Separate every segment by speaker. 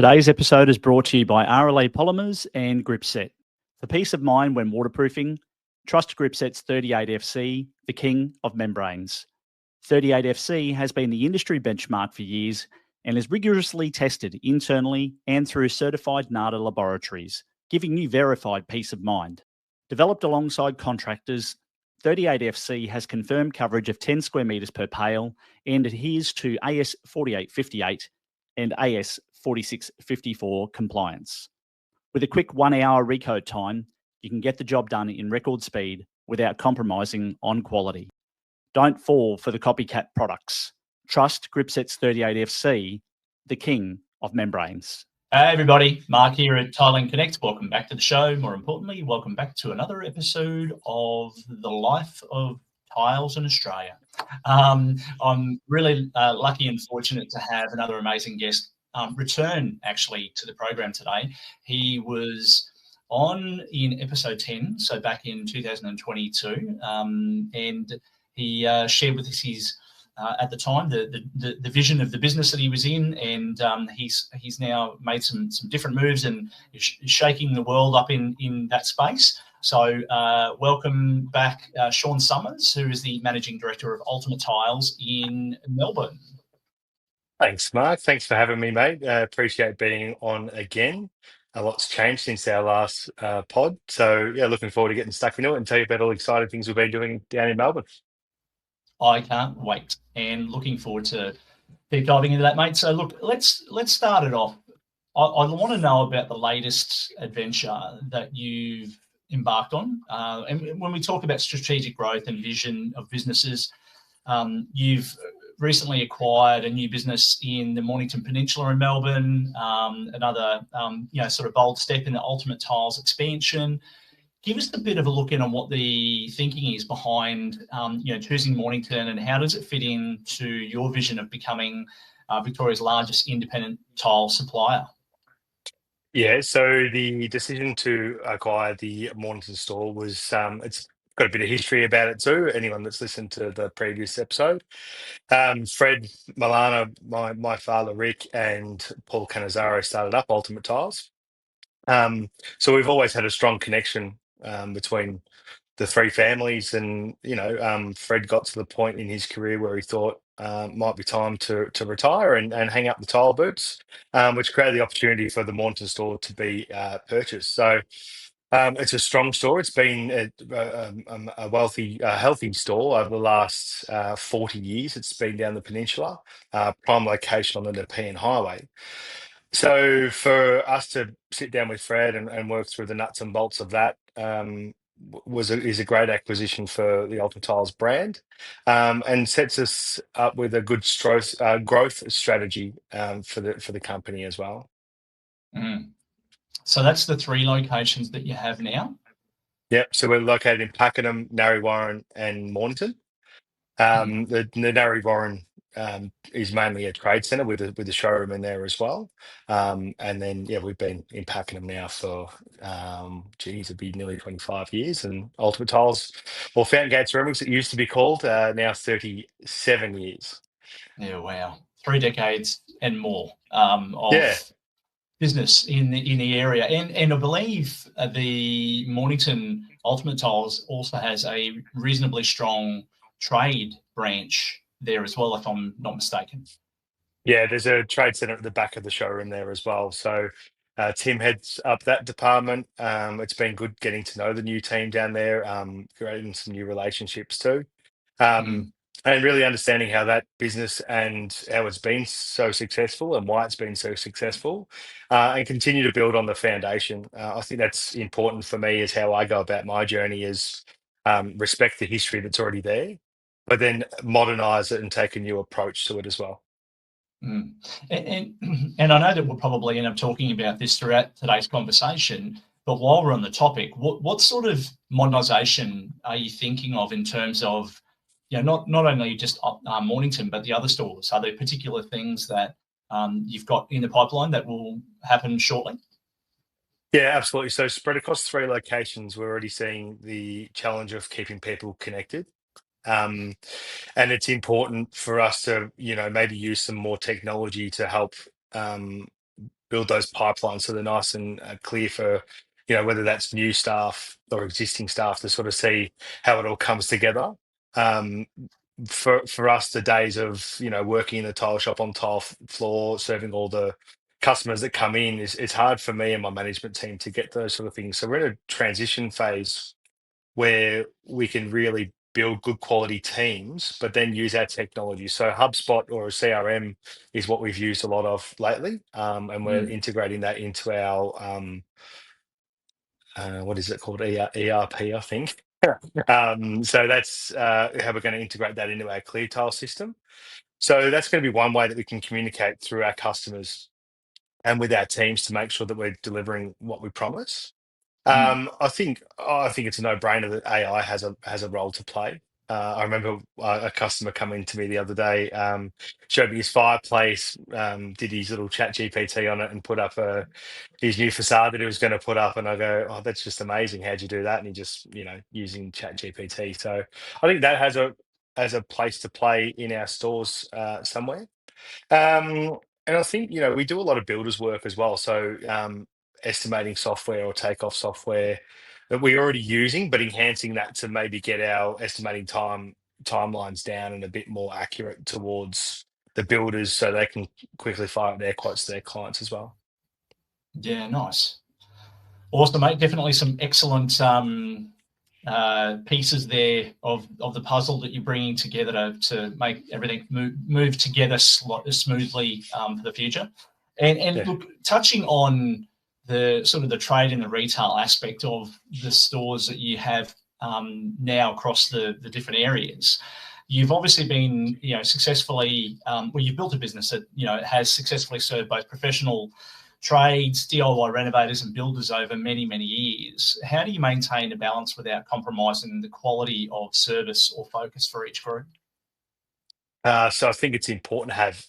Speaker 1: Today's episode is brought to you by RLA Polymers and Gripset. For peace of mind when waterproofing, trust Gripset's 38FC, the king of membranes. 38FC has been the industry benchmark for years and is rigorously tested internally and through certified NADA laboratories, giving you verified peace of mind. Developed alongside contractors, 38FC has confirmed coverage of 10 square metres per pale and adheres to AS 4858 and AS 4654 compliance. With a quick 1 hour recode time, you can get the job done in record speed without compromising on quality. Don't fall for the copycat products. Trust Gripset's 38FC, the king of membranes.
Speaker 2: Hey everybody, Mark here at Tiling Connect. Welcome back to the show. More importantly, welcome back to another episode of The Life of Tiles in Australia. I'm really lucky and fortunate to have another amazing guest return actually to the program today. He was on in episode 10, so back in 2022, and he shared with us his at the time the vision of the business that he was in, and he's now made some different moves and is shaking the world up in that space. So welcome back, Sean Summers, who is the Managing Director of Ultimate Tiles in Melbourne.
Speaker 3: Thanks, Mark. Thanks for having me, mate. Appreciate being on again. A lot's changed since our last pod. So, yeah, looking forward to getting stuck into it and tell you about all the exciting things we've been doing down in Melbourne.
Speaker 2: I can't wait, and looking forward to deep diving into that, mate. So, look, let's start it off. I want to know about the latest adventure that you've embarked on. And when we talk about strategic growth and vision of businesses, you've recently acquired a new business in the Mornington Peninsula in Melbourne, another sort of bold step in the Ultimate Tiles expansion. Give us a bit of a look in on what the thinking is behind choosing Mornington, and how does it fit into your vision of becoming Victoria's largest independent tile supplier?
Speaker 3: Yeah, so the decision to acquire the Mornington store was, it's got a bit of history about it too, anyone that's listened to the previous episode. Fred Milana, my father Rick, and Paul Canizzaro started up Ultimate Tiles. So we've always had a strong connection between the three families, and Fred got to the point in his career where he thought might be time to retire and hang up the tile boots, which created the opportunity for the Mornington store to be purchased. So it's a strong store. It's been a wealthy, healthy store over the last 40 years. It's been down the peninsula, prime location on the Nepean Highway. So for us to sit down with Fred and work through the nuts and bolts of that is a great acquisition for the Ultimate Tiles brand, and sets us up with a good growth strategy for the company as well.
Speaker 2: Mm. So that's the three locations that you have now?
Speaker 3: Yep. So we're located in Pakenham, Narre Warren, and Mornington. The Narre Warren is mainly a trade centre with a showroom in there as well. And then, we've been in Pakenham now for, it'd be nearly 25 years. And Ultimate Tiles, or Fountain Gates Remix, it used to be called, now 37 years.
Speaker 2: Yeah, wow. 3 decades and more of business in the area. And I believe the Mornington Ultimate Tiles also has a reasonably strong trade branch there as well, if I'm not mistaken.
Speaker 3: Yeah, there's a trade centre at the back of the showroom there as well. So Tim heads up that department. It's been good getting to know the new team down there, creating some new relationships too. And really understanding how that business and how it's been so successful and why it's been so successful, and continue to build on the foundation. I think that's important for me, is how I go about my journey, is respect the history that's already there, but then modernise it and take a new approach to it as well.
Speaker 2: And I know that we'll probably end up talking about this throughout today's conversation, but while we're on the topic, what sort of modernisation are you thinking of in terms of, not only just Mornington, but the other stores? Are there particular things that you've got in the pipeline that will happen shortly?
Speaker 3: Yeah, absolutely. So spread across 3 locations, we're already seeing the challenge of keeping people connected. And it's important for us to, maybe use some more technology to help build those pipelines so they're nice and clear for, whether that's new staff or existing staff to sort of see how it all comes together. For us, the days of working in the tile shop on tile floor, serving all the customers that come in, it's hard for me and my management team to get those sort of things. So we're in a transition phase where we can really build good quality teams, but then use our technology. So HubSpot or a CRM is what we've used a lot of lately, and we're integrating that into our what is it called, ERP, I think. So that's how we're going to integrate that into our ClearTile system. So that's going to be one way that we can communicate through our customers and with our teams to make sure that we're delivering what we promise. I think it's a no-brainer that AI has a role to play. I remember a customer coming to me the other day, showed me his fireplace, did his little chat GPT on it and put up his new facade that he was going to put up. And I go, oh, that's just amazing. How'd you do that? And he just, using chat GPT. So I think that has a place to play in our stores somewhere. And I think, we do a lot of builders work as well. So estimating software or takeoff software that we're already using, but enhancing that to maybe get our estimating timelines down and a bit more accurate towards the builders so they can quickly fire up their quotes to their clients as well.
Speaker 2: Yeah, nice. Awesome, mate. Definitely some excellent pieces there of the puzzle that you're bringing together to make everything move together smoothly for the future. And look, touching on the sort of the trade and the retail aspect of the stores that you have now across the different areas, you've obviously been successfully you've built a business that has successfully served both professional trades, DIY renovators and builders over many, many years. How do you maintain a balance without compromising the quality of service or focus for each group?
Speaker 3: So I think it's important to have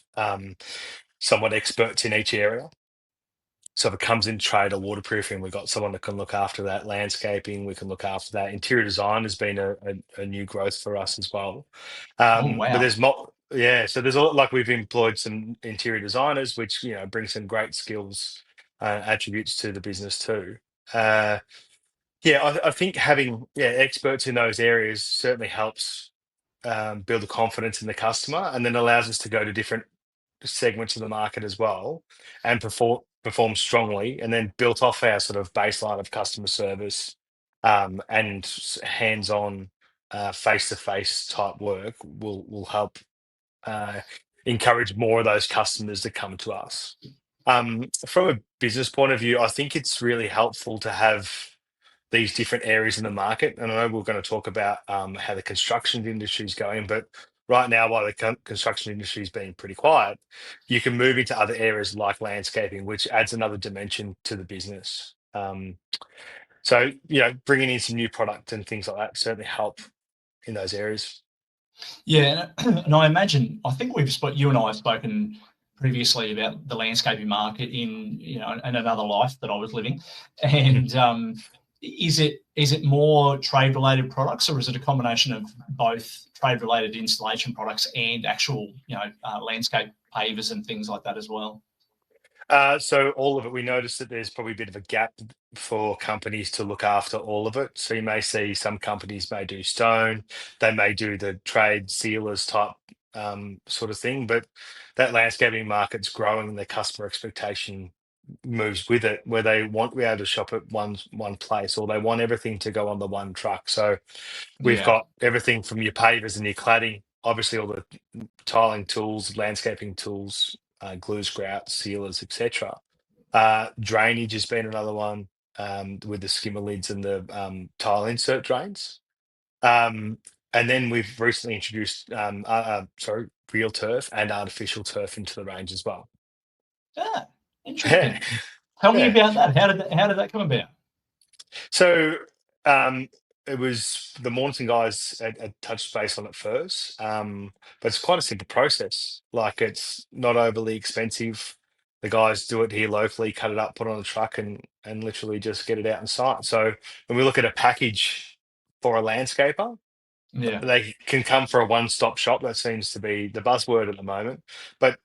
Speaker 3: somewhat experts in each area. So if it comes in trade or waterproofing, we've got someone that can look after that. Landscaping, we can look after that. Interior design has been a new growth for us as well.
Speaker 2: Oh, wow.
Speaker 3: But there's so there's a lot, like we've employed some interior designers, which bring some great skills, attributes to the business too. I think having experts in those areas certainly helps build the confidence in the customer, and then allows us to go to different segments of the market as well and perform strongly, and then built off our sort of baseline of customer service and hands-on face-to-face type work will help encourage more of those customers to come to us. From a business point of view, I think it's really helpful to have these different areas in the market. And I know we're going to talk about how the construction industry is going, but right now, while the construction industry is being pretty quiet, you can move into other areas like landscaping, which adds another dimension to the business. So, bringing in some new product and things like that certainly help in those areas.
Speaker 2: Yeah, and I imagine, I think you and I have spoken previously about the landscaping market in another life that I was living, and is it more trade related products, or is it a combination of both trade related installation products and actual landscape pavers and things like that as well?
Speaker 3: So all of it, we noticed that there's probably a bit of a gap for companies to look after all of it. So you may see some companies may do stone, they may do the trade sealers type sort of thing, but that landscaping market's growing and the customer expectation moves with it, where they want to be able to shop at one place, or they want everything to go on the one truck. So we've got everything from your pavers and your cladding, obviously all the tiling tools, landscaping tools, glues, grouts, sealers, etc. Drainage has been another one, with the skimmer lids and the tile insert drains. And then we've recently introduced real turf and artificial turf into the range as well.
Speaker 2: Ah, interesting.
Speaker 3: Yeah.
Speaker 2: Tell me about that. How did that come about?
Speaker 3: So it was the Mornington guys had touched base on it first, but it's quite a simple process. Like, it's not overly expensive. The guys do it here locally, cut it up, put it on a truck, and literally just get it out on site. So when we look at a package for a landscaper, they can come for a one-stop shop. That seems to be the buzzword at the moment. But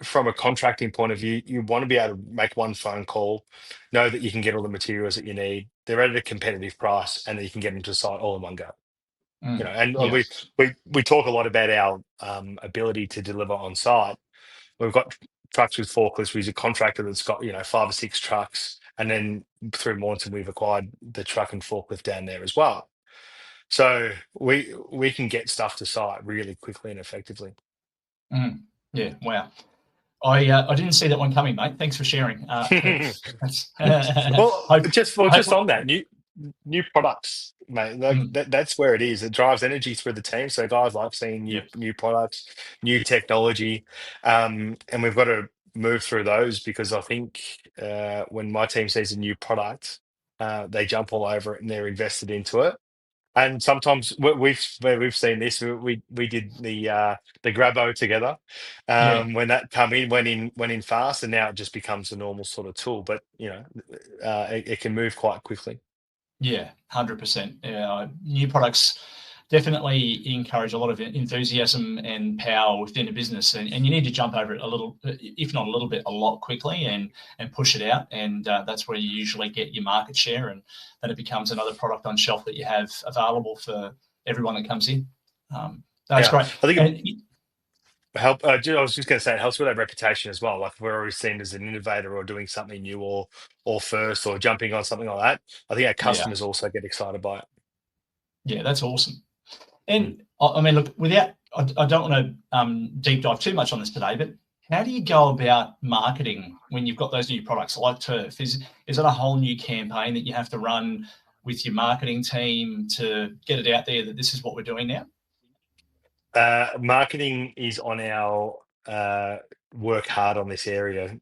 Speaker 3: from a contracting point of view, you want to be able to make one phone call, know that you can get all the materials that you need, they're at a competitive price, and that you can get them to site all in one go. And
Speaker 2: Yeah.
Speaker 3: we talk a lot about our ability to deliver on site. We've got trucks with forklifts. We're a contractor that's got 5 or 6 trucks, and then through Mornington we've acquired the truck and forklift down there as well. So we can get stuff to site really quickly and effectively.
Speaker 2: Yeah. Wow. I didn't see that one coming, mate. Thanks for sharing.
Speaker 3: Well, just on that, new products, mate.
Speaker 2: Mm.
Speaker 3: That's where it is. It drives energy through the team. So guys like seeing new products, new technology, and we've got to move through those, because I think when my team sees a new product, they jump all over it and they're invested into it. And sometimes we've seen this. We did the Grabo together. When that went in fast, and now it just becomes a normal sort of tool. But it can move quite quickly.
Speaker 2: Yeah, 100%. New products definitely encourage a lot of enthusiasm and power within a business, and you need to jump over it a little, if not a little bit, a lot quickly, and push it out, and that's where you usually get your market share, and then it becomes another product on shelf that you have available for everyone that comes in. That's great.
Speaker 3: I think I was just going to say, it helps with that reputation as well. Like, if we're always seen as an innovator or doing something new or first or jumping on something like that, I think our customers also get excited by it.
Speaker 2: Yeah, that's awesome. And I mean, look, I don't want to deep dive too much on this today, but how do you go about marketing when you've got those new products like turf? Is it a whole new campaign that you have to run with your marketing team to get it out there that this is what we're doing now?
Speaker 3: Marketing is on our work hard on this area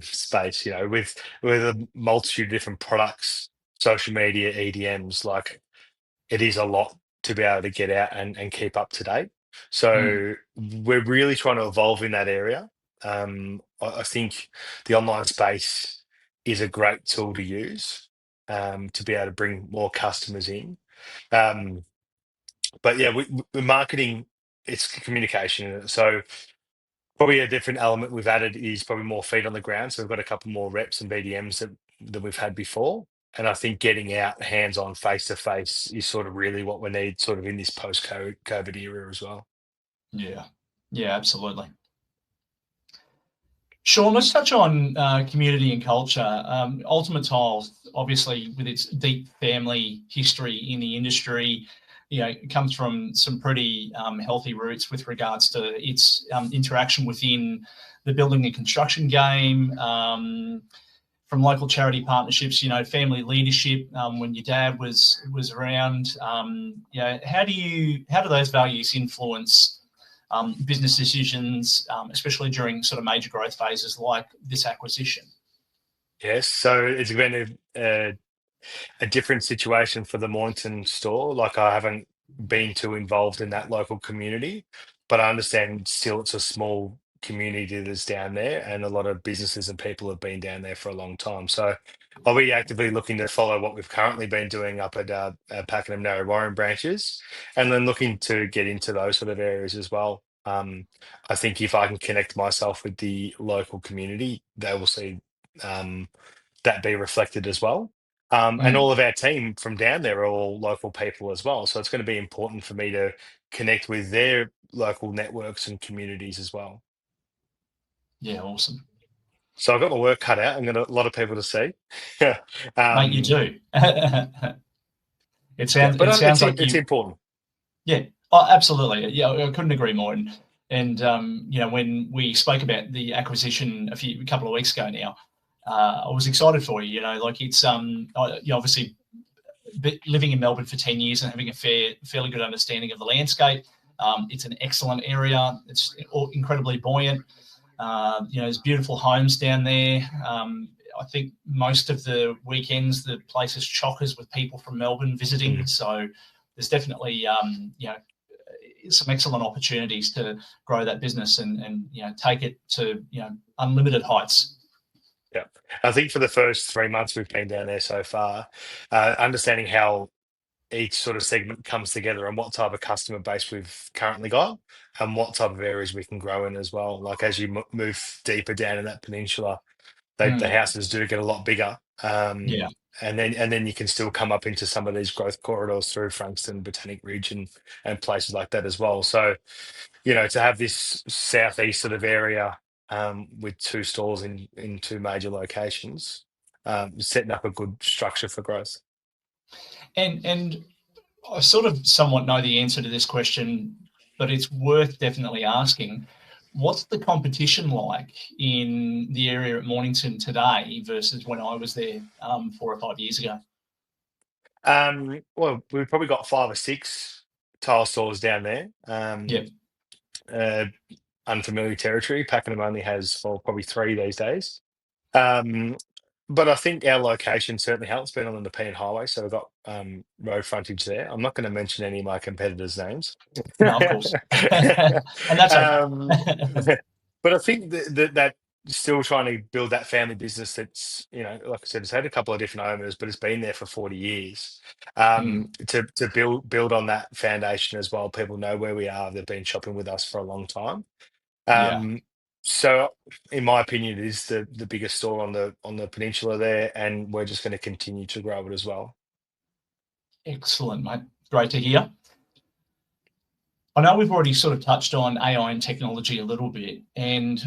Speaker 3: space. With a multitude of different products, social media, EDMs, like, it is a lot to be able to get out and keep up to date. So we're really trying to evolve in that area. I think the online space is a great tool to use to be able to bring more customers in. But yeah, with marketing, it's communication. So probably a different element we've added is probably more feet on the ground. So we've got a couple more reps and BDMs that we've had before. And I think getting out hands-on, face-to-face is sort of really what we need sort of in this post-COVID era as well.
Speaker 2: Yeah, absolutely. Sean, let's touch on community and culture. Ultimate Tiles, obviously, with its deep family history in the industry, it comes from some pretty healthy roots with regards to its interaction within the building and construction game, from local charity partnerships, family leadership. When your dad was around, how do those values influence business decisions, especially during sort of major growth phases like this acquisition?
Speaker 3: Yes, so it's been a different situation for the Mornington store. Like, I haven't been too involved in that local community, but I understand still it's a small community that's down there, and a lot of businesses and people have been down there for a long time. So I'll be actively looking to follow what we've currently been doing up at Pakenham Narre Warren branches, and then looking to get into those sort of areas as well. I think if I can connect myself with the local community, they will see that be reflected as well. And all of our team from down there are all local people as well. So it's going to be important for me to connect with their local networks and communities as well.
Speaker 2: Yeah, awesome.
Speaker 3: So I've got my work cut out. I've got a lot of people to see.
Speaker 2: Mate, you do. It sounds like
Speaker 3: it's important.
Speaker 2: Yeah, absolutely. Yeah, I couldn't agree more. And when we spoke about the acquisition a couple of weeks ago now, I was excited for you. Like, it's obviously living in Melbourne for 10 years and having a fairly good understanding of the landscape. It's an excellent area. It's incredibly buoyant. There's beautiful homes down there. I think most of the weekends the place is chockers with people from Melbourne visiting. So there's definitely some excellent opportunities to grow that business and take it to unlimited heights.
Speaker 3: Yeah, I think for the first 3 months we've been down there so far, understanding how each sort of segment comes together and what type of customer base we've currently got and what type of areas we can grow in as well. Like as you move deeper down in that peninsula, the
Speaker 2: Mm.
Speaker 3: houses do get a lot bigger.
Speaker 2: Yeah.
Speaker 3: And then you can still come up into some of these growth corridors through Frankston, Botanic Ridge, and places like that as well. So, to have this southeast sort of area with two stores in two major locations, setting up a good structure for growth.
Speaker 2: And I sort of somewhat know the answer to this question, but it's worth definitely asking. What's the competition like in the area at Mornington today versus when I was there 4 or 5 years ago?
Speaker 3: Well, we've probably got 5 or 6 tile stores down there.
Speaker 2: Yep.
Speaker 3: Uh, Unfamiliar territory. Pakenham only has, well, probably 3 these days. Um, but I think our location certainly helps, being on the Nepean Highway, so we've got road frontage there. I'm not going to mention any of my competitors' names.
Speaker 2: No, of course. And that's okay.
Speaker 3: Um, but I think that still trying to build that family business that's, like I said, it's had a couple of different owners, but it's been there for 40 years.
Speaker 2: Mm,
Speaker 3: To build on that foundation as well. People know where we are. They've been shopping with us for a long time.
Speaker 2: yeah.
Speaker 3: So in my opinion, it is the biggest store on the peninsula there, and we're just going to continue to grow it as well.
Speaker 2: Excellent, mate. Great to hear. I know we've already sort of touched on AI and technology a little bit, and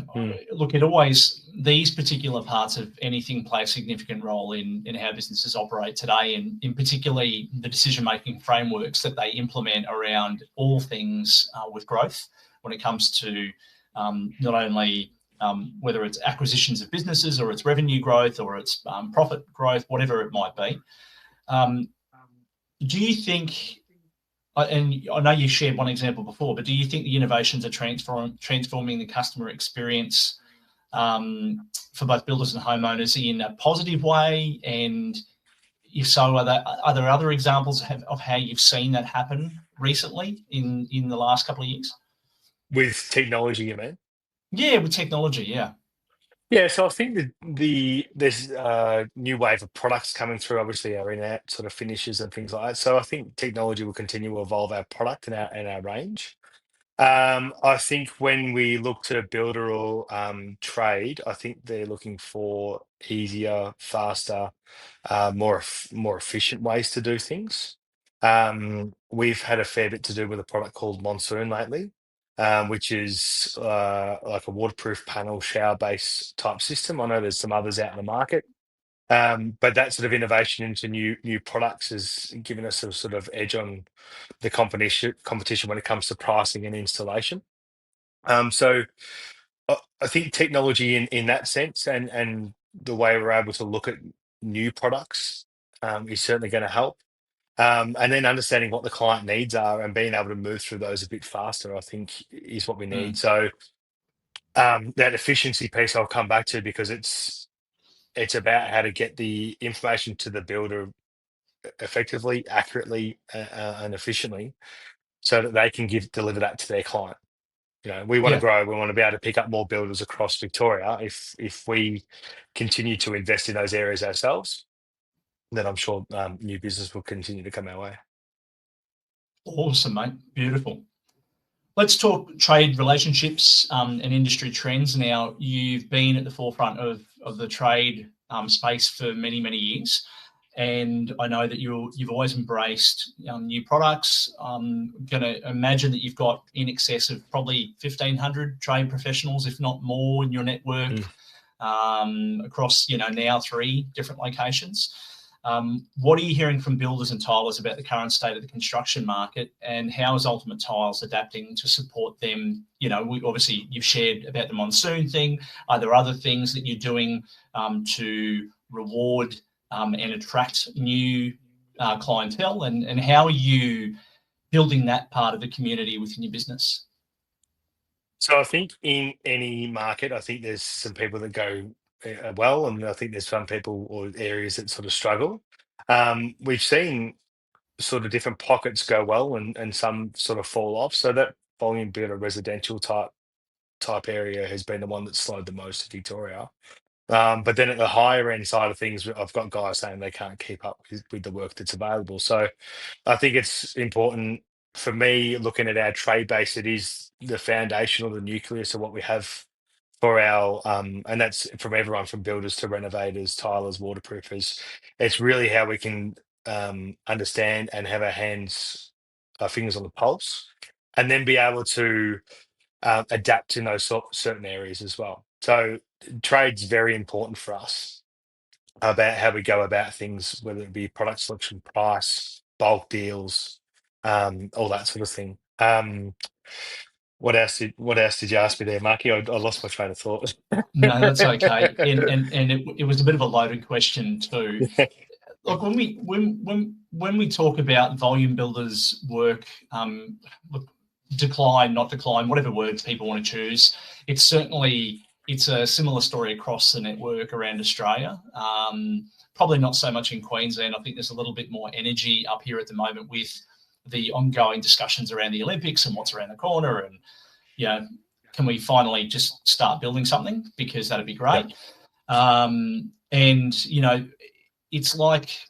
Speaker 2: look, these particular parts of anything play a significant role in how businesses operate today, and in particularly the decision-making frameworks that they implement around all things with growth when it comes to not only whether it's acquisitions of businesses or it's revenue growth or it's profit growth, whatever it might be. Do you think, and I know you shared one example before, but do you think the innovations are transforming the customer experience for both builders and homeowners in a positive way? And if so, are there other examples of how you've seen that happen recently in the last couple of years?
Speaker 3: With technology, you mean?
Speaker 2: Yeah, with technology, yeah.
Speaker 3: Yeah, so I think there's a new wave of products coming through, obviously our in-app sort of finishes and things like that. So I think technology will continue to evolve our product and our range. I think when we look to builder or trade, I think they're looking for easier, faster, more efficient ways to do things. We've had a fair bit to do with a product called Monsoon lately, which is like a waterproof panel shower base type system. I know there's some others out in the market, but that sort of innovation into new products has given us a sort of edge on the competition when it comes to pricing and installation. So I think technology in that sense and the way we're able to look at new products is certainly going to help. And then understanding what the client needs are and being able to move through those a bit faster, I think, is what we need. So that efficiency piece I'll come back to, because it's about how to get the information to the builder effectively, accurately, and efficiently, so that they can deliver that to their client. We want to
Speaker 2: Yeah.
Speaker 3: grow. We want to be able to pick up more builders across Victoria. If we continue to invest in those areas ourselves, then I'm sure new business will continue to come our way.
Speaker 2: Awesome, mate. Beautiful. Let's talk trade relationships and industry trends. Now, you've been at the forefront of the trade space for many, many years. And I know that you've always embraced new products. I'm going to imagine that you've got in excess of probably 1,500 trade professionals, if not more, in your network across, now 3 different locations. What are you hearing from builders and tilers about the current state of the construction market, and how is Ultimate Tiles adapting to support them? Obviously you've shared about the monsoon thing. Are there other things that you're doing to reward and attract new clientele, and how are you building that part of the community within your business?
Speaker 3: So I think in any market, I think there's some people that go well, and I think there's some people or areas that sort of struggle. We've seen sort of different pockets go well and some sort of fall off. So that volume builder residential type area has been the one that slowed the most in Victoria. But then at the higher end side of things, I've got guys saying they can't keep up with the work that's available. So I think it's important for me looking at our trade base. It is the foundation or the nucleus of what we have for our, and that's from everyone from builders to renovators, tilers, waterproofers. It's really how we can understand and have our fingers on the pulse, and then be able to adapt in those certain areas as well. So trade's very important for us about how we go about things, whether it be product selection, price, bulk deals, all that sort of thing. What else did you ask me there, Marky? I lost my train of thought.
Speaker 2: No, that's okay. And it was a bit of a loaded question too. Look, when we talk about volume builders work, look, decline, not decline, whatever words people want to choose, it's a similar story across the network around Australia. Probably not so much in Queensland. I think there's a little bit more energy up here at the moment with the ongoing discussions around the Olympics and what's around the corner, and can we finally just start building something, because that'd be great. And it's like,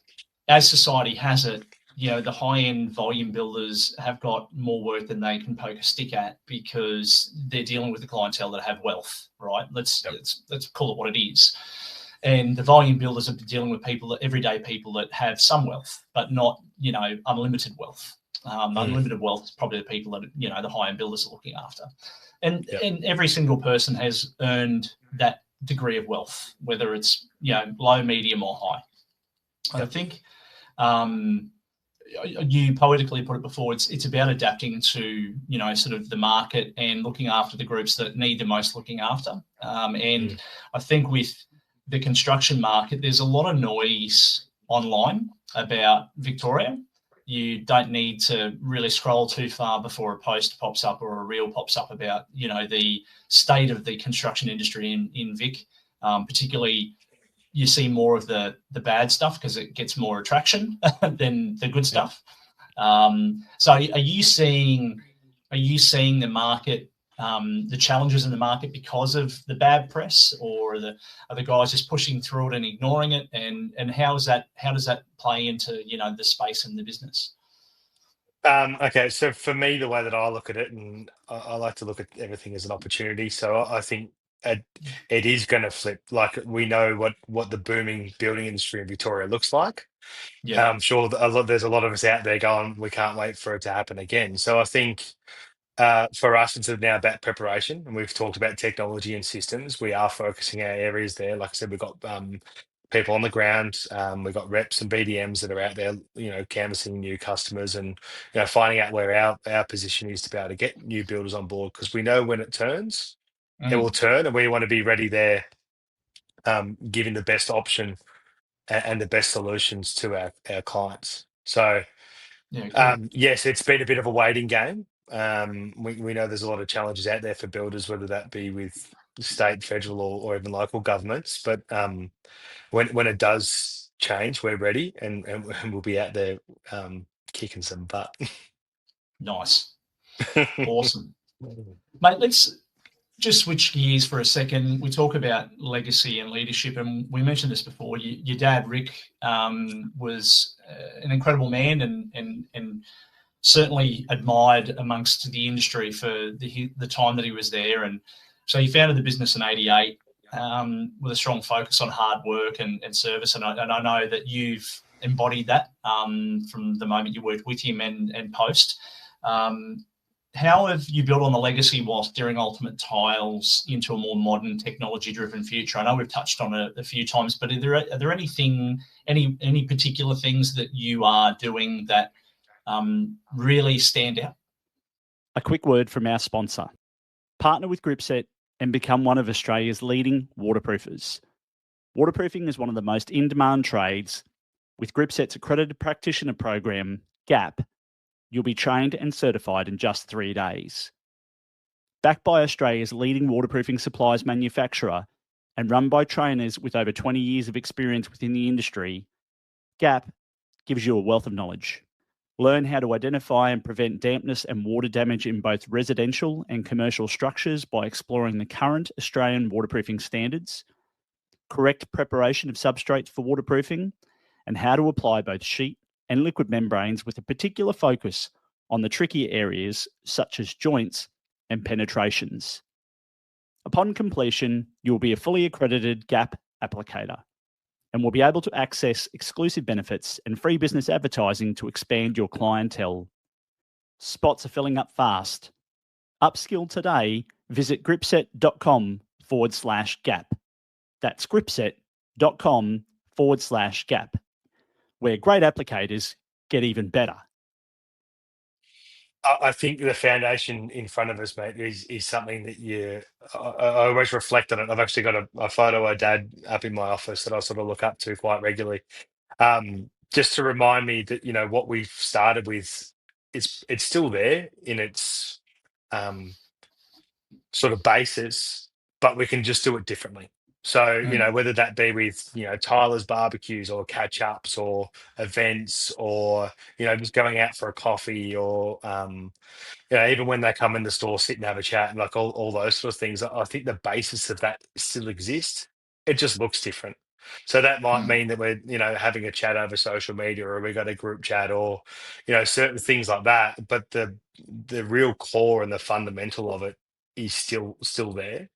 Speaker 2: as society has it, the high-end volume builders have got more work than they can poke a stick at, because they're dealing with the clientele that have wealth, right? Let's call it what it is. And the volume builders are dealing with everyday people that have some wealth, but not, unlimited wealth. Unlimited wealth is probably the people that, the high-end builders are looking after. And every single person has earned that degree of wealth, whether it's, low, medium, or high. I think you poetically put it before, it's about adapting to, sort of the market and looking after the groups that need the most looking after. And I think with the construction market, there's a lot of noise online about Victoria. You don't need to really scroll too far before a post pops up or a reel pops up about, the state of the construction industry in Vic. Particularly, you see more of the bad stuff because it gets more attraction than the good stuff. So are you seeing the market, the challenges in the market because of the bad press, or are the guys just pushing through it and ignoring it? And how does that play into, the space and the business?
Speaker 3: Okay, so for me, the way that I look at it, and I like to look at everything as an opportunity. So I think it is going to flip. Like, we know what the booming building industry in Victoria looks like.
Speaker 2: Yeah.
Speaker 3: I'm sure there's a lot of us out there going, we can't wait for it to happen again. So I think for us, it's now about preparation, and we've talked about technology and systems. We are focusing our areas there. Like I said, we've got people on the ground. We've got reps and BDMs that are out there, canvassing new customers, and finding out where our position is to be able to get new builders on board, because we know when it turns, it will turn, and we want to be ready there, giving the best option and the best solutions to our clients. So yes, it's been a bit of a waiting game. We know there's a lot of challenges out there for builders, whether that be with state, federal, or even local governments. But when it does change, we're ready, and we'll be out there kicking some butt.
Speaker 2: Nice. Awesome. Mate, let's just switch gears for a second. We talk about legacy and leadership, and we mentioned this before. Your dad, Rick, was an incredible man, and certainly admired amongst the industry for the time that he was there. And so he founded the business in '88 with a strong focus on hard work and service. And I know that you've embodied that from the moment you worked with him and post. How have you built on the legacy whilst steering Ultimate Tiles into a more modern, technology-driven future? I know we've touched on it a few times, but are there any particular things that you are doing that really stand out?
Speaker 1: A quick word from our sponsor. Partner with Gripset and become one of Australia's leading waterproofers. Waterproofing is one of the most in-demand trades. With Gripset's accredited practitioner program, GAP, you'll be trained and certified in just 3 days. Backed by Australia's leading waterproofing supplies manufacturer and run by trainers with over 20 years of experience within the industry, GAP gives you a wealth of knowledge. Learn how to identify and prevent dampness and water damage in both residential and commercial structures by exploring the current Australian waterproofing standards. correct preparation of substrates for waterproofing, and how to apply both sheet and liquid membranes with a particular focus on the trickier areas such as joints and penetrations. Upon completion, you will be a fully accredited GAP applicator and will be able to access exclusive benefits and free business advertising to expand your clientele. Spots are filling up fast. Upskill today, visit gripset.com/gap. That's gripset.com/gap, where great applicators get even better.
Speaker 3: I think the foundation in front of us, mate, is something that I always reflect on it. I've actually got a photo of Dad up in my office that I sort of look up to quite regularly, just to remind me that what we've started with, it's still there in its sort of basis, but we can just do it differently. So whether that be with Tyler's barbecues or catch ups or events or just going out for a coffee or even when they come in the store, sit and have a chat and like all those sort of things. I think the basis of that still exists. It just looks different. So that might mean that we're having a chat over social media, or we got a group chat, or certain things like that. But the real core and the fundamental of it is still there.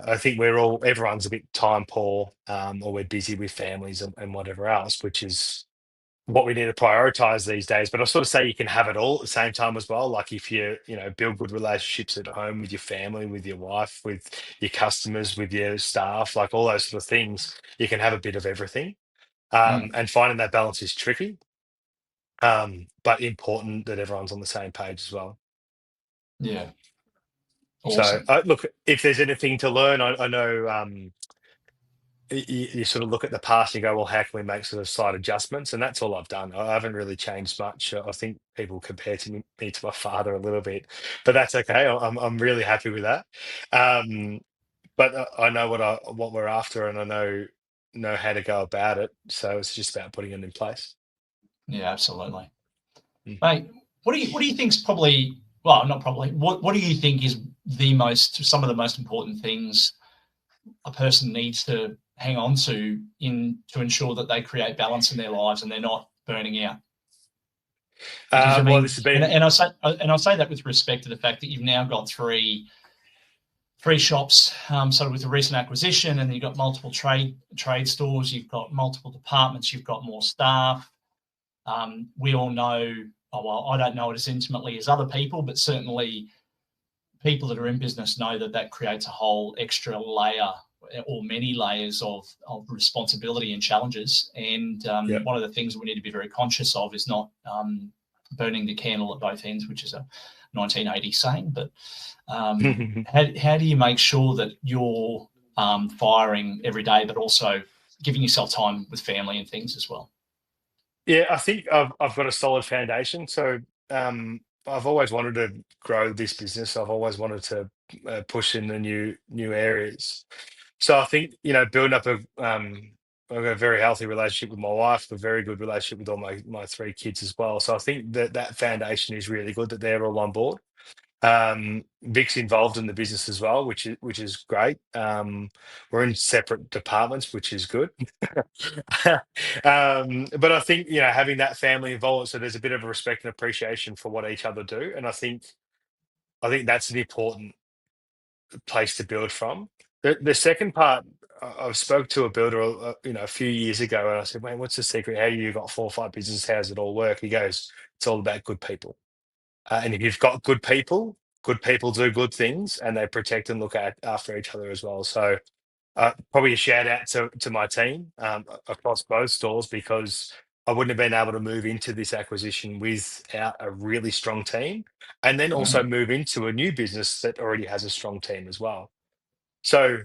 Speaker 3: I think everyone's a bit time poor, or we're busy with families and whatever else, which is what we need to prioritize these days. But I sort of say you can have it all at the same time as well. Like if you build good relationships at home with your family, with your wife, with your customers, with your staff, like all those sort of things, you can have a bit of everything. And finding that balance is tricky, but important that everyone's on the same page as well.
Speaker 2: Yeah. Awesome.
Speaker 3: So look, if there's anything to learn, I know you sort of look at the past and you go, well, how can we make sort of slight adjustments? And that's all I've done. I haven't really changed much. I think people compare me to my father a little bit, but that's okay. I'm really happy with that. But I know what we're after, and I know how to go about it. So it's just about putting it in place.
Speaker 2: Yeah, absolutely. Mate, what do you think's probably, well, not probably, what do you think is some of the most important things a person needs to hang on to ensure that they create balance in their lives and they're not burning out?
Speaker 3: Well, this has been,
Speaker 2: and I say that with respect to the fact that you've now got three shops, so with the recent acquisition, and you've got multiple trade stores, you've got multiple departments, you've got more staff. We all know, well, I don't know it as intimately as other people, but certainly people that are in business know that creates a whole extra layer or many layers of responsibility and challenges. And one of the things we need to be very conscious of is not burning the candle at both ends, which is a 1980s saying. But how do you make sure that you're firing every day, but also giving yourself time with family and things as well?
Speaker 3: Yeah, I think I've got a solid foundation. So I've always wanted to grow this business. I've always wanted to push in the new areas. So I think building up I've got a very healthy relationship with my wife, a very good relationship with all my three kids as well. So I think that foundation is really good, that they're all on board. Vic's involved in the business as well, which is great. We're in separate departments, which is good. But I think having that family involved, so there's a bit of a respect and appreciation for what each other do, and I think that's an important place to build from. The second part, I spoke to a builder, a few years ago, and I said, "Mate, what's the secret? How you got 4 or 5 businesses? How does it all work?" He goes, "It's all about good people." And if you've got good people do good things, and they protect and look after each other as well. So probably a shout out to my team across both stores, because I wouldn't have been able to move into this acquisition without a really strong team, and then also move into a new business that already has a strong team as well. So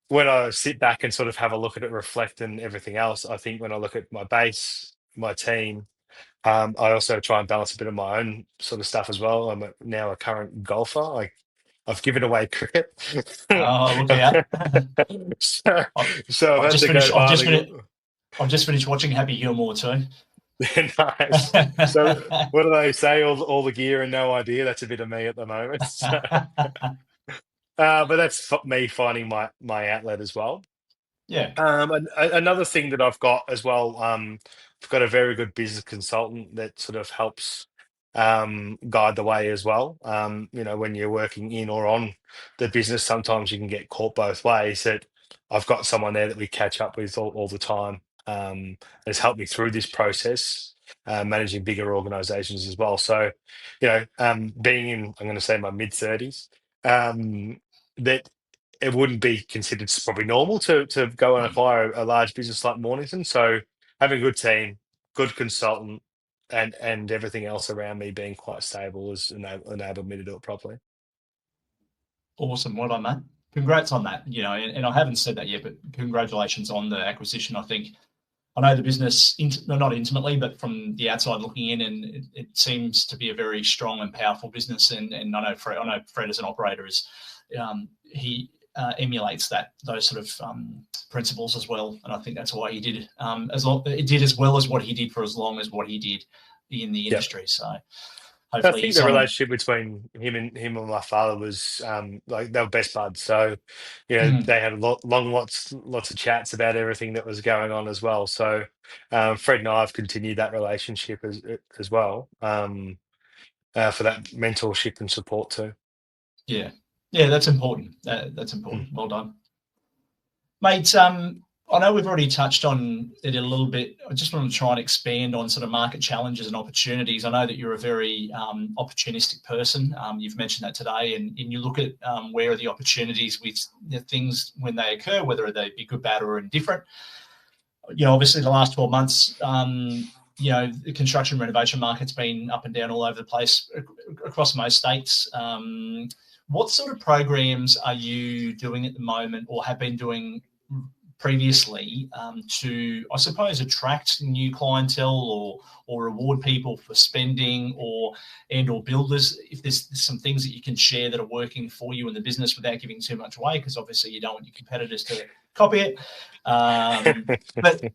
Speaker 3: when I sit back and sort of have a look at it, reflect and everything else, I think when I look at my base, my team, I also try and balance a bit of my own sort of stuff as well. I'm now a current golfer. I've given away cricket.
Speaker 2: Oh, look out.
Speaker 3: so
Speaker 2: I've just finished watching Happy Gilmore too.
Speaker 3: Nice. So what do they say? All the gear and no idea. That's a bit of me at the moment. So. But that's me finding my outlet as well.
Speaker 2: Yeah.
Speaker 3: Another thing that I've got as well, I've got a very good business consultant that sort of helps guide the way as well. When you're working in or on the business, sometimes you can get caught both ways. That I've got someone there that we catch up with all the time. Has helped me through this process, managing bigger organizations as well. So, being in, I'm going to say my mid-30s, that it wouldn't be considered probably normal to go and acquire a large business like Mornington. So having a good team, good consultant, and everything else around me being quite stable has enabled me to do it properly.
Speaker 2: Awesome. Well done, mate. Congrats on that. And I haven't said that yet, but congratulations on the acquisition. I think I know the business, not intimately, but from the outside looking in, and it seems to be a very strong and powerful business. And I know Fred as an operator he emulates those sort of principles as well, and I think that's why he did as well as what he did for as long as what he did in the industry. So hopefully,
Speaker 3: I think the relationship between him and my father was like they were best buds. So they had lots of chats about everything that was going on as well. So Fred and I have continued that relationship as well for that mentorship and support too.
Speaker 2: Yeah, that's important. That's important. Well done, mate. I know we've already touched on it a little bit. I just want to try and expand on sort of market challenges and opportunities. I know that you're a very opportunistic person. You've mentioned that today, and you look at where are the opportunities with things when they occur, whether they be good, bad, or indifferent. Obviously the last 12 months, the construction renovation market's been up and down all over the place across most states. What sort of programs are you doing at the moment, or have been doing previously, to, I suppose, attract new clientele or reward people for spending, or builders? If there's some things that you can share that are working for you in the business without giving too much away, because obviously you don't want your competitors to copy it. But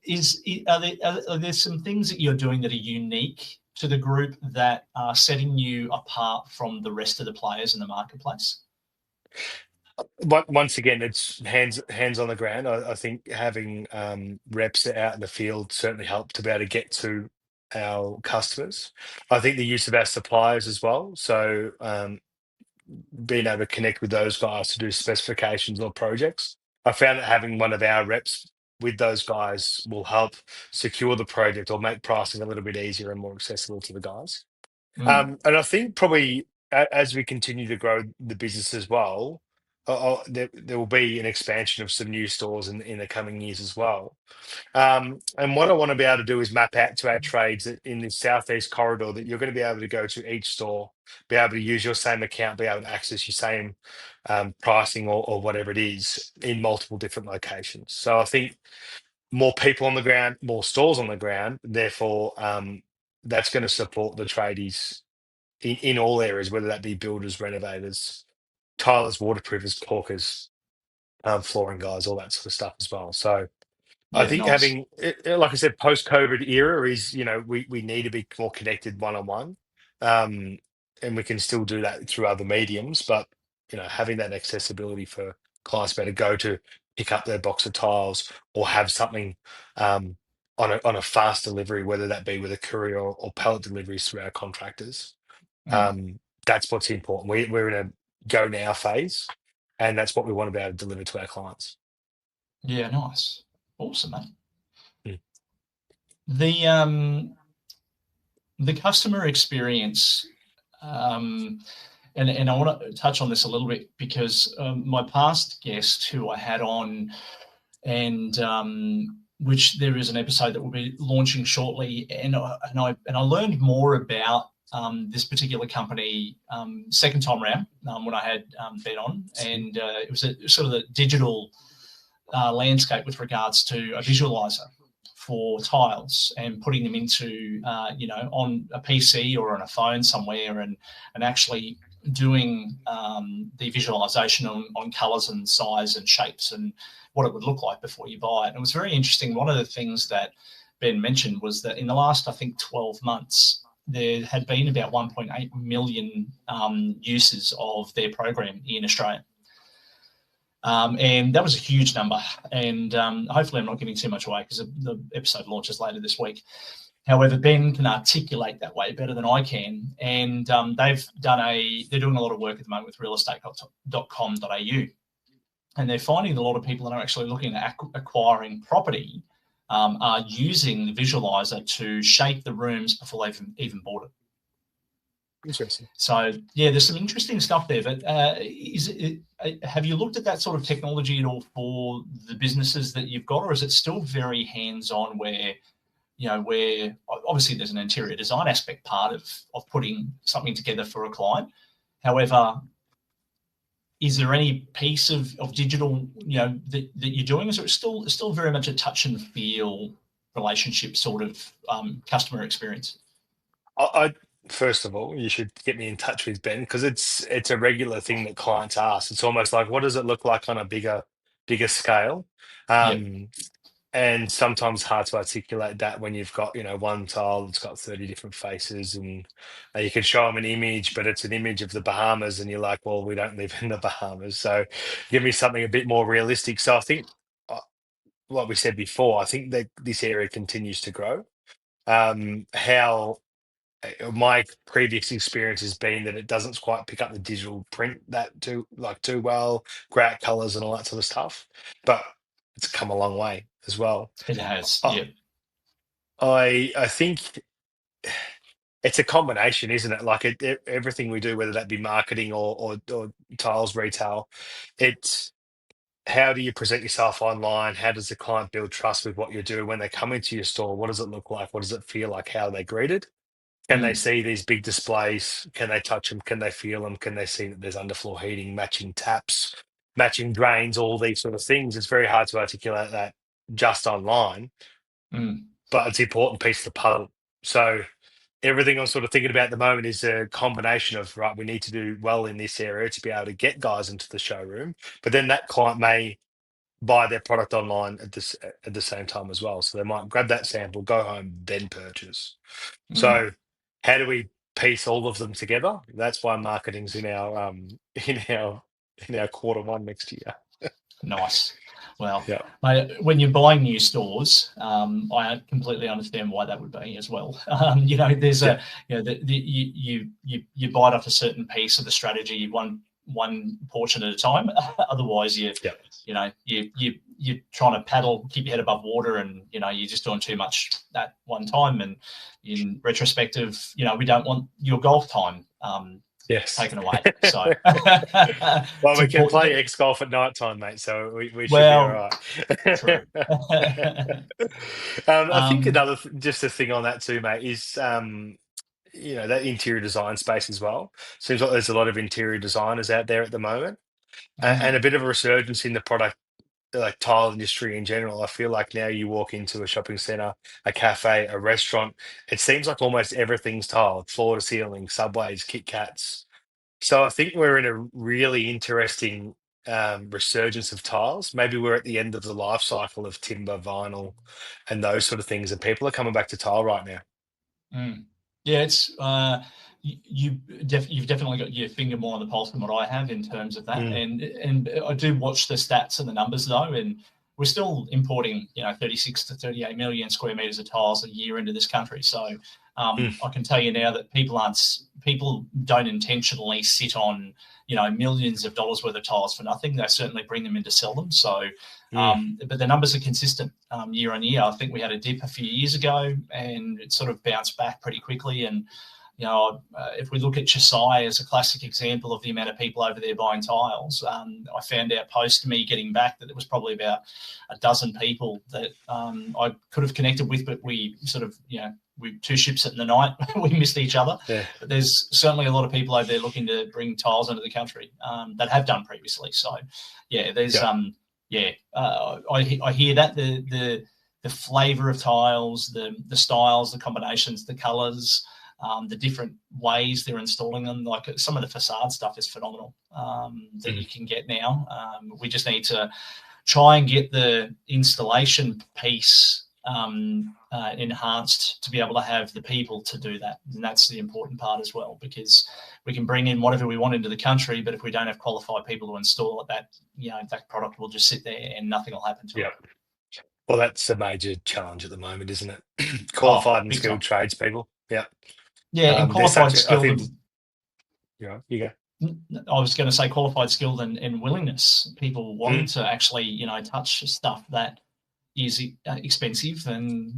Speaker 2: are there some things that you're doing that are unique to the group that are setting you apart from the rest of the players in the marketplace?
Speaker 3: But once again, it's hands on the ground. I think having reps out in the field certainly helped to be able to get to our customers. I think the use of our suppliers as well. So being able to connect with those guys to do specifications or projects. I found that having one of our reps with those guys will help secure the project or make pricing a little bit easier and more accessible to the guys. And I think probably as we continue to grow the business as well, there will be an expansion of some new stores in the coming years as well. And what I want to be able to do is map out to our trades in the southeast corridor that you're going to be able to go to each store, be able to use your same account, be able to access your same pricing or whatever it is in multiple different locations. So I think more people on the ground, more stores on the ground, therefore that's going to support the tradies in all areas, whether that be builders, renovators, tilers, waterproofers, caulkers, flooring guys, all that sort of stuff as well. So I think
Speaker 2: nice.
Speaker 3: having, like I said, post-COVID era is, we need to be more connected one-on-one. And we can still do that through other mediums, but, having that accessibility for clients to be able to go to pick up their box of tiles or have something on a fast delivery, whether that be with a courier or pallet deliveries through our contractors. That's what's important. We're in a go now phase, and that's what we want to be able to deliver to our clients.
Speaker 2: Yeah, nice. Awesome, man. The customer experience, and I want to touch on this a little bit because my past guest who I had on, and which there is an episode that will be launching shortly, and I learned more about this particular company second time round when I had Ben on, and it was a sort of the digital landscape with regards to a visualizer for tiles and putting them into on a PC or on a phone somewhere, and actually doing the visualization on colors and size and shapes and what it would look like before you buy it. And it was very interesting. One of the things that Ben mentioned was that in the last, I think, 12 months, there had been about 1.8 million uses of their program in Australia. And that was a huge number. And hopefully I'm not giving too much away because the episode launches later this week. However, Ben can articulate that way better than I can. And they're doing a lot of work at the moment with realestate.com.au. And they're finding a lot of people that are actually looking at acquiring property are using the visualizer to shape the rooms before they've even bought it.
Speaker 3: Interesting.
Speaker 2: So, yeah, there's some interesting stuff there. But have you looked at that sort of technology at all for the businesses that you've got, or is it still very hands-on where obviously there's an interior design aspect part of putting something together for a client? However, is there any piece of digital, that you're doing? Is it still very much a touch and feel relationship sort of customer experience?
Speaker 3: First of all, you should get me in touch with Ben, because it's a regular thing that clients ask. It's almost like, what does it look like on a bigger scale? And sometimes hard to articulate that when you've got, one tile that's got 30 different faces, and you can show them an image, but it's an image of the Bahamas, and you're like, well, we don't live in the Bahamas. So give me something a bit more realistic. So I think, like we said before, I think that this area continues to grow. My previous experience has been that it doesn't quite pick up the digital print too well, great colors and all that sort of stuff, but it's come a long way as well.
Speaker 2: It has.
Speaker 3: I think it's a combination, isn't it? Like everything we do, whether that be marketing or tiles retail, it's how do you present yourself online? How does the client build trust with what you're doing when they come into your store? What does it look like? What does it feel like? How are they greeted? Can they see these big displays? Can they touch them? Can they feel them? Can they see that there's underfloor heating, matching taps, matching drains, all these sort of things? It's very hard to articulate that just online, but it's an important piece of the puzzle. So everything I'm sort of thinking about at the moment is a combination of, right, we need to do well in this area to be able to get guys into the showroom, but then that client may buy their product online at the same time as well. So they might grab that sample, go home, then purchase. So how do we piece all of them together? That's why marketing's in our quarter one next year.
Speaker 2: Nice. Well, when you're buying new stores, I completely understand why that would be as well. There's you bite off a certain piece of the strategy, one portion at a time. Otherwise, you're trying to keep your head above water, and you're just doing too much at one time. And in retrospective, we don't want your golf time taken away. So,
Speaker 3: well, we can play X golf at night time, mate. So we should be all right.
Speaker 2: True.
Speaker 3: I think another just a thing on that too, mate, is that interior design space as well. Seems like there's a lot of interior designers out there at the moment, and a bit of a resurgence in the product, like tile industry in general. I feel like now you walk into a shopping center, a cafe, a restaurant, it seems like almost everything's tiled, floor to ceiling, Subways, Kit Kats. So I think we're in a really interesting resurgence of tiles. Maybe we're at the end of the life cycle of timber, vinyl, and those sort of things, and people are coming back to tile right now.
Speaker 2: Yeah, it's you've definitely got your finger more on the pulse than what I have in terms of that. And I do watch the stats and the numbers though, and we're still importing 36 to 38 million square meters of tiles a year into this country. So I can tell you now that people don't intentionally sit on millions of dollars worth of tiles for nothing. They certainly bring them in to sell them. So but the numbers are consistent year on year. I think we had a dip a few years ago and it sort of bounced back pretty quickly. And if we look at Chisai as a classic example of the amount of people over there buying tiles, I found out post me getting back that there was probably about a dozen people that I could have connected with, but we sort of, we two ships in the night, we missed each other.
Speaker 3: Yeah.
Speaker 2: But there's certainly a lot of people over there looking to bring tiles into the country that have done previously. So, yeah, there's I hear that the flavour of tiles, the styles, the combinations, the colours, the different ways they're installing them, like some of the facade stuff is phenomenal that you can get now. We just need to try and get the installation piece enhanced to be able to have the people to do that. And that's the important part as well, because we can bring in whatever we want into the country, but if we don't have qualified people to install it, that product will just sit there and nothing will happen to it.
Speaker 3: Well, that's a major challenge at the moment, isn't it?
Speaker 2: Oh,
Speaker 3: Qualified and
Speaker 2: big
Speaker 3: skilled
Speaker 2: time.
Speaker 3: tradespeople. Yeah.
Speaker 2: And
Speaker 3: there's
Speaker 2: qualified,
Speaker 3: such I
Speaker 2: skilled,
Speaker 3: think, you go.
Speaker 2: I was going to say qualified, skilled, and willingness. People wanting to actually, touch stuff that is expensive, and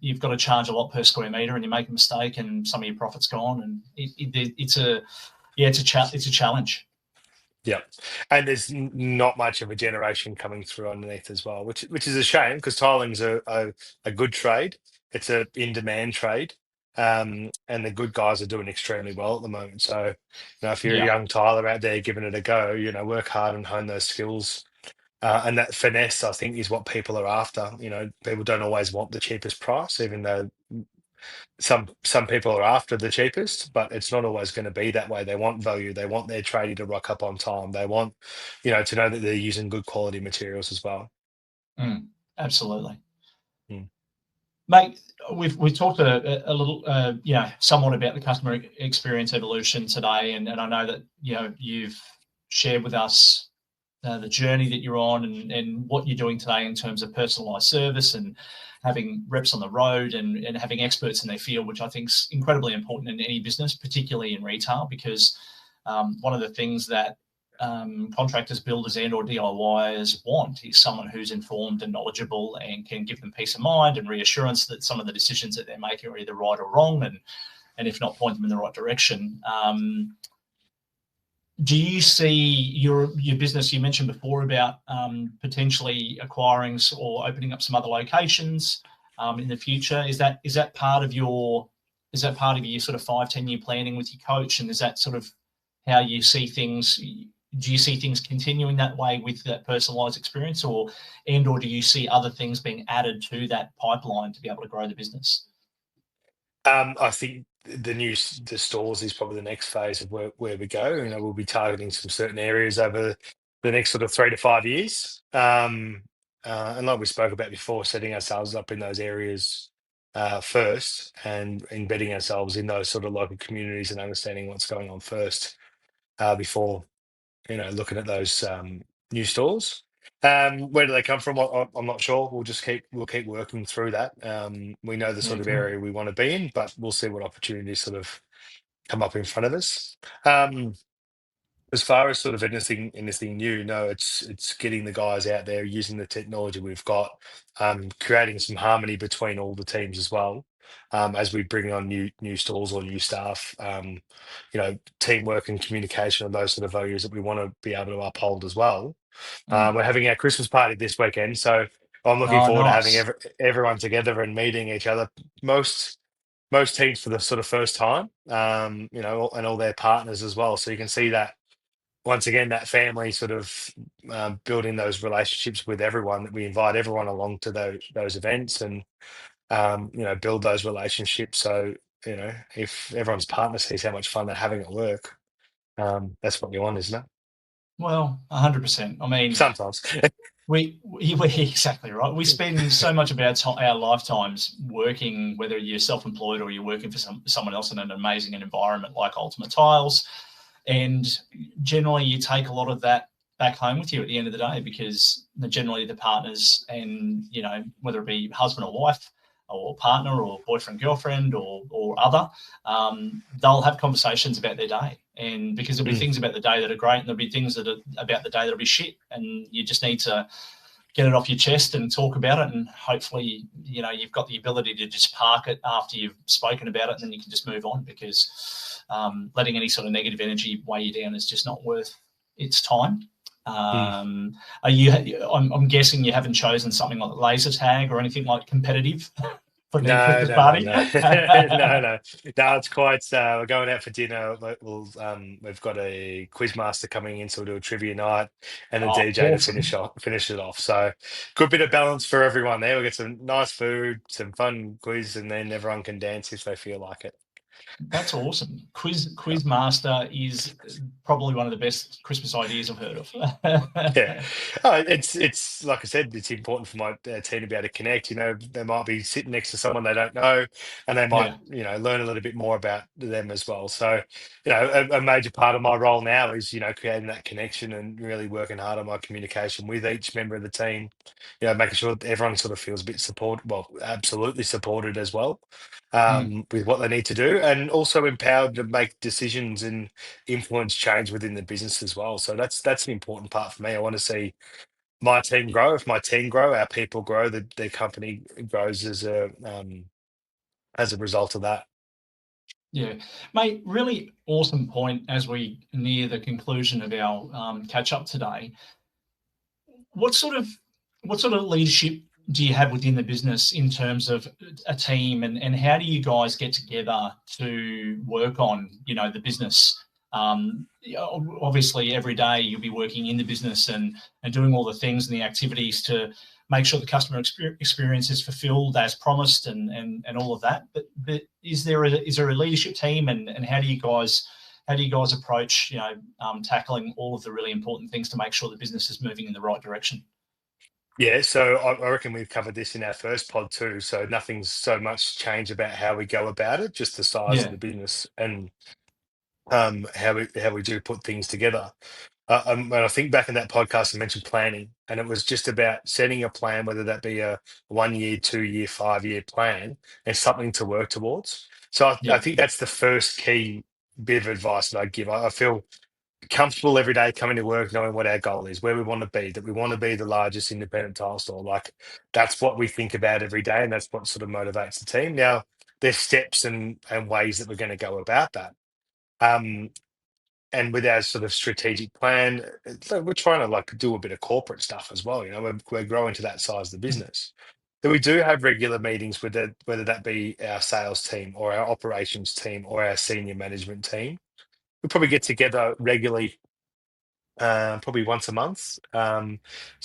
Speaker 2: you've got to charge a lot per square meter, and you make a mistake, and some of your profit's gone, and it's a challenge.
Speaker 3: Yeah, and there's not much of a generation coming through underneath as well, which is a shame, because tiling's a good trade. It's a in-demand trade, and the good guys are doing extremely well at the moment. So, if you're a young tiler out there giving it a go, work hard and hone those skills. And that finesse, I think, is what people are after. People don't always want the cheapest price, even though some people are after the cheapest, but it's not always going to be that way. They want value. They want their tradie to rock up on time. They want, to know that they're using good quality materials as well.
Speaker 2: Absolutely. Mate, we've talked a little, somewhat about the customer experience evolution today, and I know that you've shared with us the journey that you're on, and what you're doing today in terms of personalised service and having reps on the road and having experts in their field, which I think is incredibly important in any business, particularly in retail, because one of the things that contractors, builders, and/or DIYers want is someone who's informed and knowledgeable and can give them peace of mind and reassurance that some of the decisions that they're making are either right or wrong, and if not, point them in the right direction. Do you see your business? You mentioned before about potentially acquiring or opening up some other locations in the future. Is that part of your sort of 5-10 year planning with your coach? And is that sort of how you see things? Do you see things continuing that way with that personalised experience, or do you see other things being added to that pipeline to be able to grow the business?
Speaker 3: I think the stores is probably the next phase of where we go. We'll be targeting some certain areas over the next sort of 3 to 5 years. And like we spoke about before, setting ourselves up in those areas first, and embedding ourselves in those sort of local communities and understanding what's going on first before looking at those new stores. Where do they come from? I'm not sure. We'll keep working through that. We know the sort of area we want to be in, but we'll see what opportunities sort of come up in front of us. As far as sort of anything new, no, it's getting the guys out there using the technology we've got, creating some harmony between all the teams as well. As we bring on new stores or new staff, teamwork and communication and those sort of values that we want to be able to uphold as well. We're having our Christmas party this weekend, so I'm looking forward to having everyone together and meeting each other. Most teams for the sort of first time, and all their partners as well. So you can see that once again, that family sort of building those relationships with everyone. That we invite everyone along to those events, and build those relationships. So if everyone's partner sees how much fun they're having at work, that's what we want, isn't it?
Speaker 2: Well, 100%. I mean,
Speaker 3: sometimes
Speaker 2: we exactly right. We spend so much of our lifetimes working, whether you're self-employed or you're working for someone else in an amazing environment like Ultimate Tiles, and generally you take a lot of that back home with you at the end of the day, because generally the partners, and whether it be husband or wife or partner or boyfriend, girlfriend or other, they'll have conversations about their day. And because there'll be things about the day that are great, and there'll be things that are about the day that'll be shit, and you just need to get it off your chest and talk about it. And hopefully, you've got the ability to just park it after you've spoken about it, and then you can just move on, because letting any sort of negative energy weigh you down is just not worth its time. I'm guessing you haven't chosen something like laser tag or anything like competitive.
Speaker 3: No. It's quite. We're going out for dinner. We've got a quizmaster coming in, so we'll do a trivia night and a DJ awesome. To finish it off. So, good bit of balance for everyone there. We'll get some nice food, some fun quiz, and then everyone can dance if they feel like it.
Speaker 2: That's awesome. Quiz Master is probably one of the best Christmas ideas I've heard of.
Speaker 3: Yeah, it's like I said, it's important for my team to be able to connect. They might be sitting next to someone they don't know, and they might,
Speaker 2: Yeah.
Speaker 3: learn a little bit more about them as well. So, a major part of my role now is, creating that connection and really working hard on my communication with each member of the team. Making sure that everyone sort of feels a bit supported, well, absolutely supported as well, with what they need to do, and also empowered to make decisions and influence change within the business as well. So that's an important part for me. I want to see my team grow. If my team grow, our people grow, the company grows as a result of that.
Speaker 2: Yeah, mate, really awesome point as we near the conclusion of our catch up today. What sort of leadership do you have within the business in terms of a team, and how do you guys get together to work on, the business? Obviously, every day you'll be working in the business and doing all the things and the activities to make sure the customer experience is fulfilled as promised and all of that. But is there a leadership team, and how do you guys approach tackling all of the really important things to make sure the business is moving in the right direction?
Speaker 3: Yeah, so I reckon we've covered this in our first pod too. So nothing's so much changed about how we go about it, just the size of
Speaker 2: Yeah,
Speaker 3: the business and how we do put things together. When I think back in that podcast, I mentioned planning, and it was just about setting a plan, whether that be a 1 year, 2 year, 5 year plan, and something to work towards. So I
Speaker 2: yeah,
Speaker 3: think that's the first key bit of advice that I give. I feel comfortable every day coming to work, knowing what our goal is, where we want to be, that we want to be the largest independent tile store. Like that's what we think about every day, and that's what sort of motivates the team. Now, there's steps and ways that we're going to go about that. Um, and with our sort of strategic plan, so we're trying to like do a bit of corporate stuff as well. We're growing to that size of the business. So we do have regular meetings with it, whether that be our sales team or our operations team or our senior management team. We probably get together regularly, probably once a month. Sort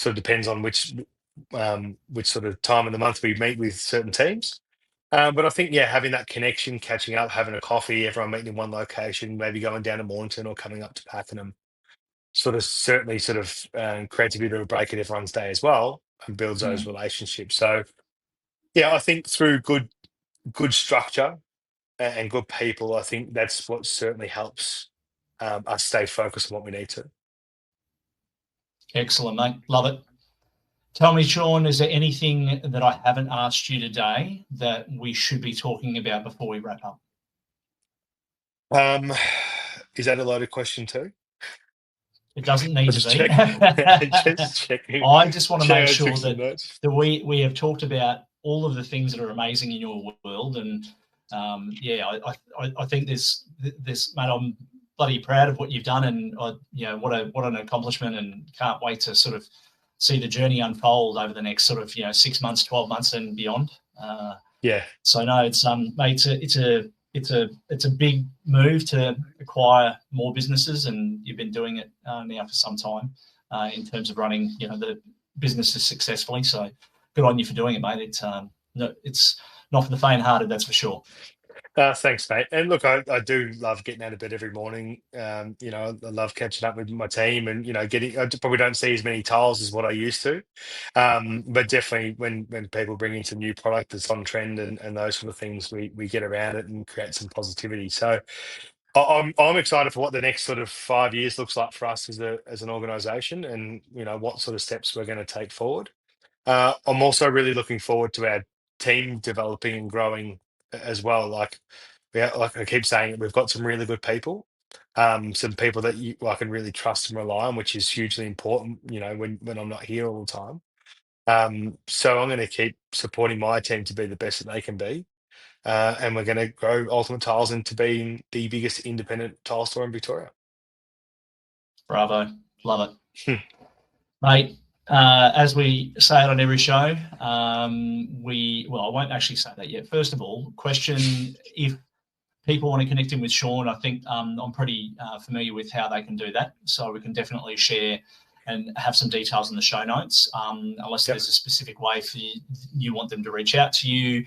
Speaker 3: of depends on which sort of time of the month we meet with certain teams. But I think, yeah, having that connection, catching up, having a coffee, everyone meeting in one location, maybe going down to Mornington or coming up to Pakenham, sort of certainly sort of creates a bit of a break in everyone's day as well and builds those
Speaker 2: mm,
Speaker 3: relationships. So, yeah, I think through good structure and good people, I think that's what certainly helps us stay focused on what we need to.
Speaker 2: excellent, mate. Love it. Tell me, Sean, is there anything that I haven't asked you today that we should be talking about before we wrap up?
Speaker 3: Um, is that a loaded question too?
Speaker 2: It doesn't need
Speaker 3: I'll
Speaker 2: to
Speaker 3: just
Speaker 2: be.
Speaker 3: check. Just checking.
Speaker 2: I just want to make
Speaker 3: Yeah, took
Speaker 2: sure
Speaker 3: some
Speaker 2: that
Speaker 3: notes.
Speaker 2: we have talked about all of the things that are amazing in your world, and yeah, I think there's mate, I'm bloody proud of what you've done, and what an accomplishment, and can't wait to sort of see the journey unfold over the next sort of 6 months, 12 months, and beyond.
Speaker 3: Yeah.
Speaker 2: So no, it's mate, it's a big move to acquire more businesses, and you've been doing it now for some time in terms of running the businesses successfully. So good on you for doing it, mate. It's not for the faint-hearted, that's for sure.
Speaker 3: Thanks, mate. And look, I do love getting out of bed every morning. I love catching up with my team and, I probably don't see as many tiles as what I used to. But definitely when people bring in some new product that's on trend and those sort of things, we get around it and create some positivity. So I'm excited for what the next sort of 5 years looks like for us as an organization and, what sort of steps we're going to take forward. I'm also really looking forward to our team developing and growing as well. Like I keep saying, we've got some really good people, some people that I can really trust and rely on, which is hugely important. When I'm not here all the time. So I'm going to keep supporting my team to be the best that they can be, and we're going to grow Ultimate Tiles into being the biggest independent tile store in Victoria.
Speaker 2: Bravo, love it, mate. As we say it on every show, I won't actually say that yet. First of all, question: if people want to connect in with Sean, I think I'm pretty familiar with how they can do that. So we can definitely share and have some details in the show notes, unless
Speaker 3: Yep.
Speaker 2: there's a specific way for you want them to reach out to you.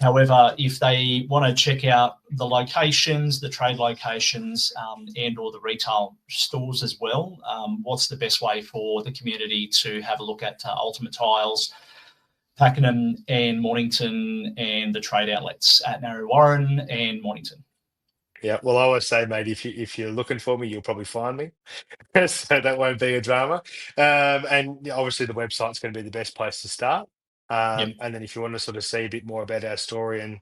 Speaker 2: However, if they want to check out the locations, the trade locations, and or the retail stores as well, what's the best way for the community to have a look at Ultimate Tiles, Pakenham and Mornington, and the trade outlets at Narre Warren and Mornington?
Speaker 3: Yeah, well, I always say, mate, if you're looking for me, you'll probably find me. So that won't be a drama. And yeah, obviously, the website's going to be the best place to start.
Speaker 2: Yep.
Speaker 3: And then if you want to sort of see a bit more about our story and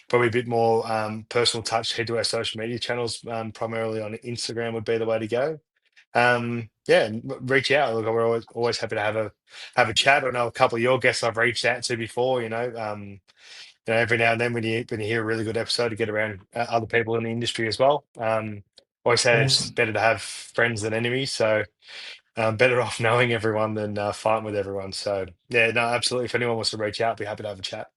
Speaker 3: probably a bit more personal touch, head to our social media channels. Primarily on Instagram would be the way to go. Yeah, and reach out. Look, we're always happy to have a chat. I know a couple of your guests I've reached out to before. Every now and then when you hear a really good episode, to get around other people in the industry as well. Always say it's
Speaker 2: Awesome.
Speaker 3: better to have friends than enemies. So better off knowing everyone than fighting with everyone. So yeah, no, absolutely. If anyone wants to reach out, I'd be happy to have a chat.